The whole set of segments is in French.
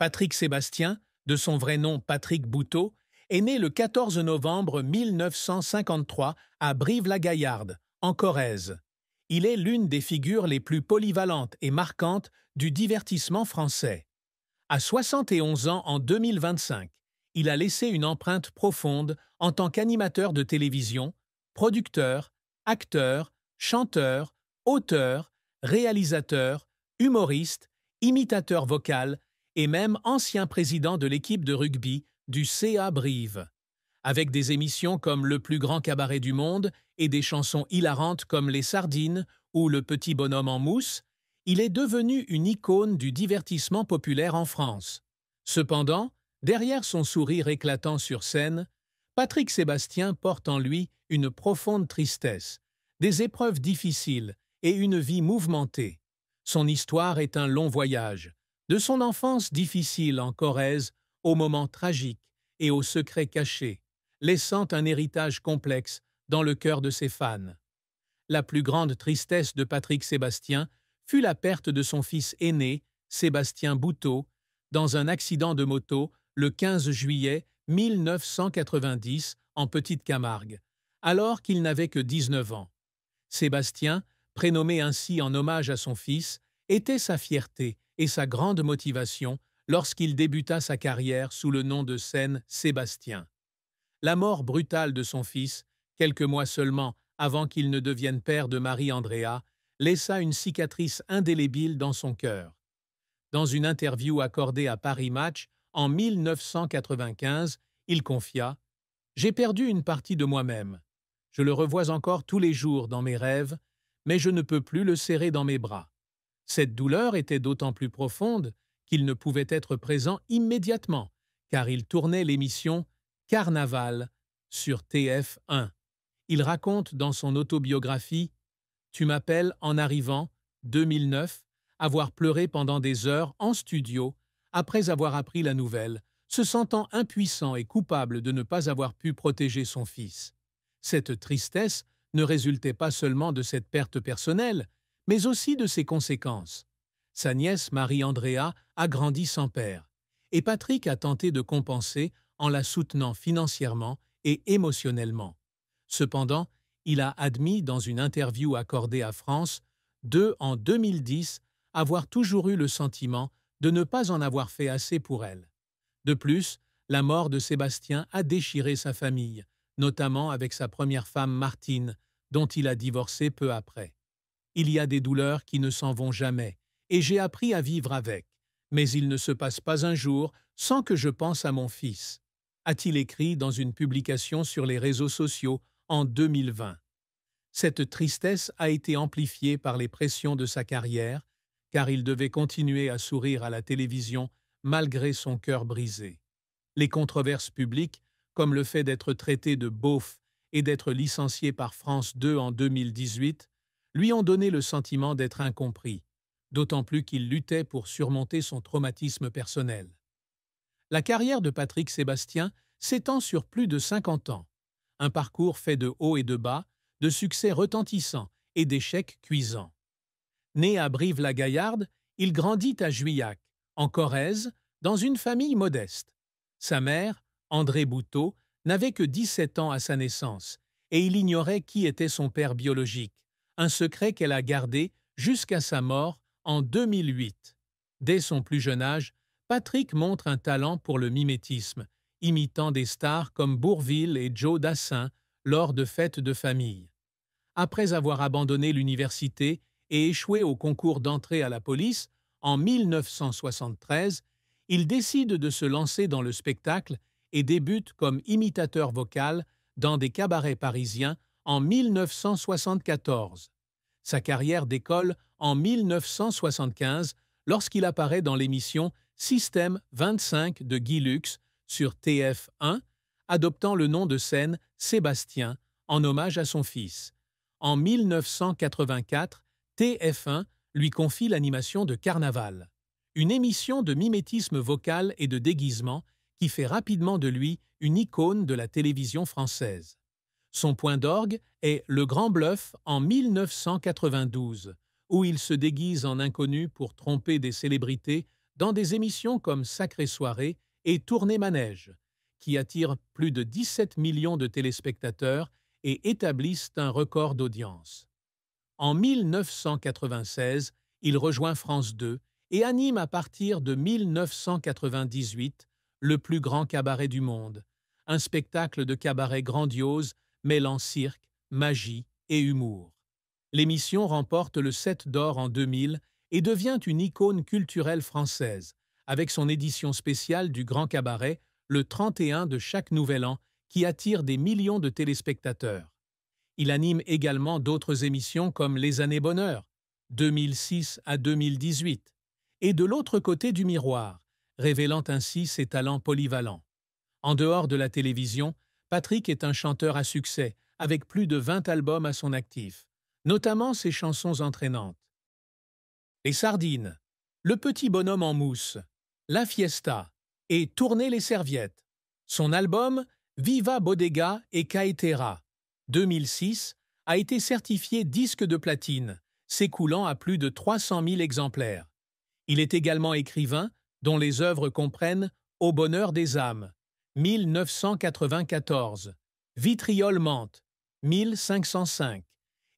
Patrick Sébastien, de son vrai nom Patrick Bouteau, est né le 14 novembre 1953 à Brive-la-Gaillarde, en Corrèze. Il est l'une des figures les plus polyvalentes et marquantes du divertissement français. À 71 ans en 2025, il a laissé une empreinte profonde en tant qu'animateur de télévision, producteur, acteur, chanteur, auteur, réalisateur, humoriste, imitateur vocal et même ancien président de l'équipe de rugby du CA Brive. Avec des émissions comme Le plus grand cabaret du monde et des chansons hilarantes comme Les Sardines ou Le petit bonhomme en mousse, il est devenu une icône du divertissement populaire en France. Cependant, derrière son sourire éclatant sur scène, Patrick Sébastien porte en lui une profonde tristesse, des épreuves difficiles et une vie mouvementée. Son histoire est un long voyage, de son enfance difficile en Corrèze aux moments tragiques et aux secrets cachés, laissant un héritage complexe dans le cœur de ses fans. La plus grande tristesse de Patrick Sébastien fut la perte de son fils aîné, Sébastien Bouteau, dans un accident de moto le 15 juillet 1990 en Petite-Camargue, alors qu'il n'avait que 19 ans. Sébastien, prénommé ainsi en hommage à son fils, était sa fierté et sa grande motivation lorsqu'il débuta sa carrière sous le nom de scène Sébastien. La mort brutale de son fils, quelques mois seulement avant qu'il ne devienne père de Marie-Andréa, laissa une cicatrice indélébile dans son cœur. Dans une interview accordée à Paris Match en 1995, il confia « J'ai perdu une partie de moi-même. Je le revois encore tous les jours dans mes rêves, mais je ne peux plus le serrer dans mes bras. Cette douleur était d'autant plus profonde qu'il ne pouvait être présent immédiatement, car il tournait l'émission Carnaval sur TF1. Il raconte dans son autobiographie « Tu m'appelles en arrivant, 2009, avoir pleuré pendant des heures en studio après avoir appris la nouvelle, se sentant impuissant et coupable de ne pas avoir pu protéger son fils. Cette tristesse ne résultait pas seulement de cette perte personnelle, mais aussi de ses conséquences. Sa nièce Marie-Andréa a grandi sans père, et Patrick a tenté de compenser en la soutenant financièrement et émotionnellement. Cependant, il a admis dans une interview accordée à France en 2010 avoir toujours eu le sentiment de ne pas en avoir fait assez pour elle. De plus, la mort de Sébastien a déchiré sa famille, notamment avec sa première femme Martine, dont il a divorcé peu après. Il y a des douleurs qui ne s'en vont jamais, et j'ai appris à vivre avec, mais il ne se passe pas un jour sans que je pense à mon fils, a-t-il écrit dans une publication sur les réseaux sociaux en 2020. Cette tristesse a été amplifiée par les pressions de sa carrière, car il devait continuer à sourire à la télévision malgré son cœur brisé. Les controverses publiques, comme le fait d'être traité de beauf et d'être licencié par France 2 en 2018, lui ont donné le sentiment d'être incompris, d'autant plus qu'il luttait pour surmonter son traumatisme personnel. La carrière de Patrick Sébastien s'étend sur plus de 50 ans, un parcours fait de hauts et de bas, de succès retentissants et d'échecs cuisants. Né à Brive-la-Gaillarde, il grandit à Juillac, en Corrèze, dans une famille modeste. Sa mère, André Bouteau, n'avait que 17 ans à sa naissance, et il ignorait qui était son père biologique, un secret qu'elle a gardé jusqu'à sa mort en 2008. Dès son plus jeune âge, Patrick montre un talent pour le mimétisme, imitant des stars comme Bourvil et Joe Dassin lors de fêtes de famille. Après avoir abandonné l'université et échoué au concours d'entrée à la police en 1973, il décide de se lancer dans le spectacle et débute comme imitateur vocal dans des cabarets parisiens en 1974. Sa carrière décolle en 1975 lorsqu'il apparaît dans l'émission Système 25 de Guy Lux sur TF1, adoptant le nom de scène Sébastien en hommage à son fils. En 1984, TF1 lui confie l'animation de Carnaval, une émission de mimétisme vocal et de déguisement qui fait rapidement de lui une icône de la télévision française. Son point d'orgue est Le Grand Bluff en 1992, où il se déguise en inconnu pour tromper des célébrités dans des émissions comme Sacrée Soirée et Tournée Manège, qui attirent plus de 17 millions de téléspectateurs et établissent un record d'audience. En 1996, il rejoint France 2 et anime à partir de 1998 le plus grand cabaret du monde, un spectacle de cabaret grandiose mêlant cirque, magie et humour. L'émission remporte le 7 d'or en 2000 et devient une icône culturelle française, avec son édition spéciale du Grand Cabaret, le 31 de chaque nouvel an, qui attire des millions de téléspectateurs. Il anime également d'autres émissions comme Les Années Bonheur, 2006 à 2018, et De l'autre côté du miroir, révélant ainsi ses talents polyvalents. En dehors de la télévision, Patrick est un chanteur à succès, avec plus de 20 albums à son actif, notamment ses chansons entraînantes. Les Sardines, Le petit bonhomme en mousse, La Fiesta et Tourner les serviettes. Son album Viva Bodega et Caetera, 2006, a été certifié disque de platine, s'écoulant à plus de 300 000 exemplaires. Il est également écrivain, dont les œuvres comprennent Au bonheur des âmes, 1994, Vitriol menthe, 1505,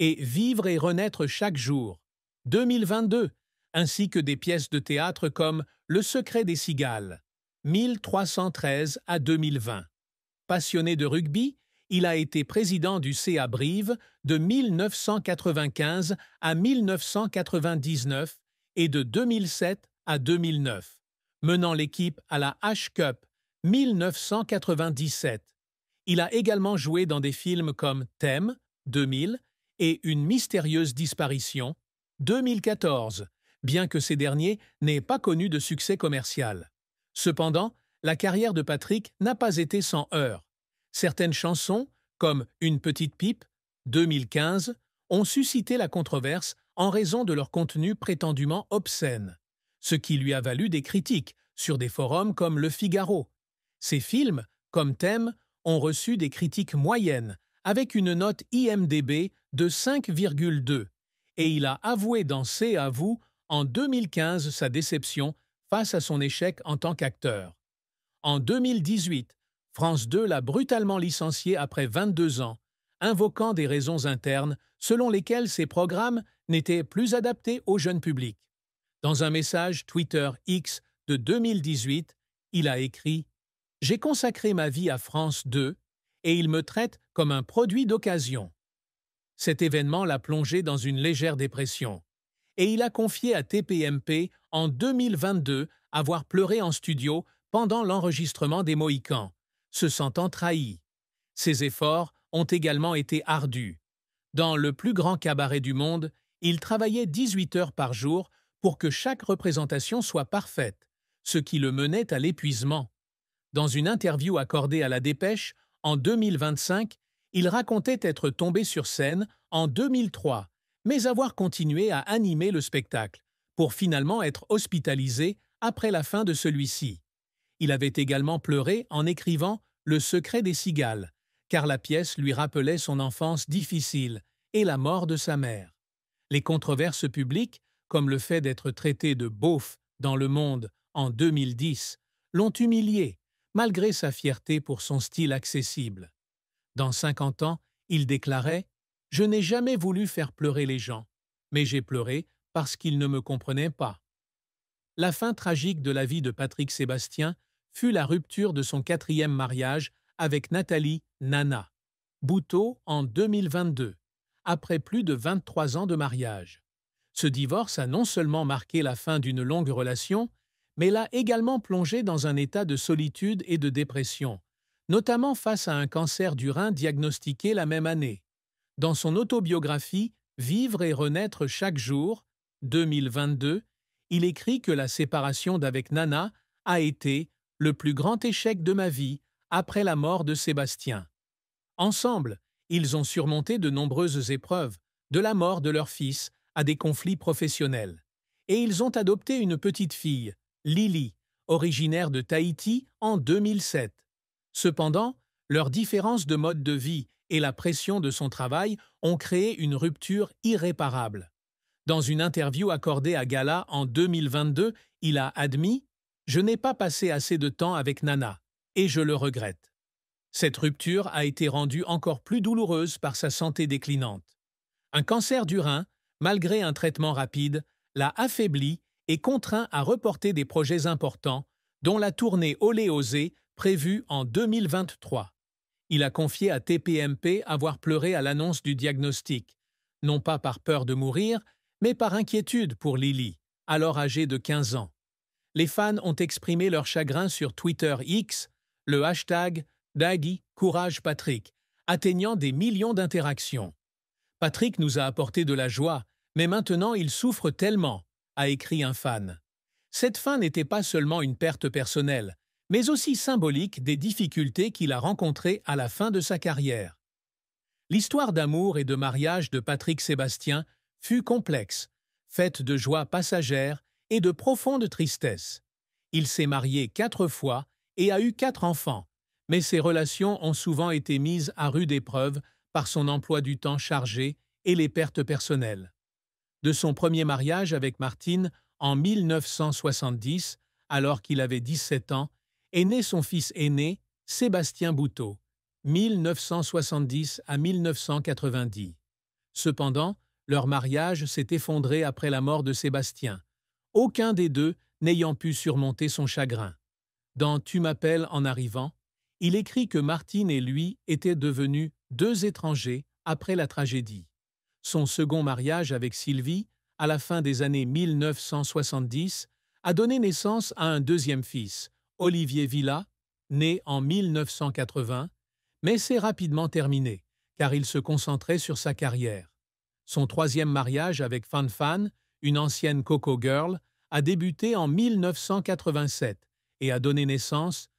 et Vivre et renaître chaque jour, 2022, ainsi que des pièces de théâtre comme Le secret des cigales, 1313 à 2020. Passionné de rugby, il a été président du CA Brive de 1995 à 1999 et de 2007 à 2009, menant l'équipe à la H-Cup 1997. Il a également joué dans des films comme Thème, 2000, et Une mystérieuse disparition, 2014, bien que ces derniers n'aient pas connu de succès commercial. Cependant, la carrière de Patrick n'a pas été sans heurts. Certaines chansons, comme Une petite pipe, 2015, ont suscité la controverse en raison de leur contenu prétendument obscène, ce qui lui a valu des critiques sur des forums comme Le Figaro. Ces films, comme Thème, ont reçu des critiques moyennes, avec une note IMDb de 5,2, et il a avoué dans C'est à vous en 2015 sa déception face à son échec en tant qu'acteur. En 2018, France 2 l'a brutalement licencié après 22 ans, invoquant des raisons internes selon lesquelles ses programmes n'étaient plus adaptés au jeune public. Dans un message Twitter X de 2018, il a écrit « J'ai consacré ma vie à France 2 et il me traite comme un produit d'occasion. » Cet événement l'a plongé dans une légère dépression. Et il a confié à TPMP en 2022 avoir pleuré en studio pendant l'enregistrement des Mohicans, se sentant trahi. Ses efforts ont également été ardus. Dans le plus grand cabaret du monde, il travaillait 18 heures par jour pour que chaque représentation soit parfaite, ce qui le menait à l'épuisement. Dans une interview accordée à La Dépêche, en 2025, il racontait être tombé sur scène en 2003, mais avoir continué à animer le spectacle, pour finalement être hospitalisé après la fin de celui-ci. Il avait également pleuré en écrivant Le secret des cigales, car la pièce lui rappelait son enfance difficile et la mort de sa mère. Les controverses publiques, comme le fait d'être traité de beauf dans Le Monde en 2010, l'ont humilié, malgré sa fierté pour son style accessible. Dans 50 ans, il déclarait « Je n'ai jamais voulu faire pleurer les gens, mais j'ai pleuré parce qu'ils ne me comprenaient pas. » La fin tragique de la vie de Patrick Sébastien fut la rupture de son 4e mariage avec Nathalie « Nana » Bouteau en 2022, après plus de 23 ans de mariage. Ce divorce a non seulement marqué la fin d'une longue relation, mais l'a également plongé dans un état de solitude et de dépression, notamment face à un cancer du rein diagnostiqué la même année. Dans son autobiographie « Vivre et renaître chaque jour » 2022, il écrit que la séparation d'avec Nana a été « le plus grand échec de ma vie après la mort de Sébastien ». Ensemble, ils ont surmonté de nombreuses épreuves, de la mort de leur fils à des conflits professionnels. Et ils ont adopté une petite fille, Lily, originaire de Tahiti en 2007. Cependant, leurs différences de mode de vie et la pression de son travail ont créé une rupture irréparable. Dans une interview accordée à Gala en 2022, il a admis « Je n'ai pas passé assez de temps avec Nana, et je le regrette ». Cette rupture a été rendue encore plus douloureuse par sa santé déclinante. Un cancer du rein, malgré un traitement rapide, l'a affaibli et contraint à reporter des projets importants, dont la tournée Olé Osé prévue en 2023. Il a confié à TPMP avoir pleuré à l'annonce du diagnostic, non pas par peur de mourir, mais par inquiétude pour Lily, alors âgée de 15 ans. Les fans ont exprimé leur chagrin sur Twitter X, le hashtag Daddy Courage Patrick, atteignant des millions d'interactions. Patrick nous a apporté de la joie, mais maintenant il souffre tellement, a écrit un fan. Cette fin n'était pas seulement une perte personnelle, mais aussi symbolique des difficultés qu'il a rencontrées à la fin de sa carrière. L'histoire d'amour et de mariage de Patrick Sébastien fut complexe, faite de joies passagères et de profonde tristesse. Il s'est marié 4 fois et a eu 4 enfants, mais ses relations ont souvent été mises à rude épreuve par son emploi du temps chargé et les pertes personnelles. De son premier mariage avec Martine en 1970, alors qu'il avait 17 ans, est né son fils aîné, Sébastien Bouteau, 1970 à 1990. Cependant, leur mariage s'est effondré après la mort de Sébastien, aucun des deux n'ayant pu surmonter son chagrin. Dans Tu m'appelles en arrivant, il écrit que Martine et lui étaient devenus 2 étrangers après la tragédie. Son second mariage avec Sylvie, à la fin des années 1970, a donné naissance à un deuxième fils, Olivier Villa, né en 1980, mais s'est rapidement terminé, car il se concentrait sur sa carrière. Son troisième mariage avec Fan Fan, une ancienne Coco Girl, a débuté en 1987 et a donné naissance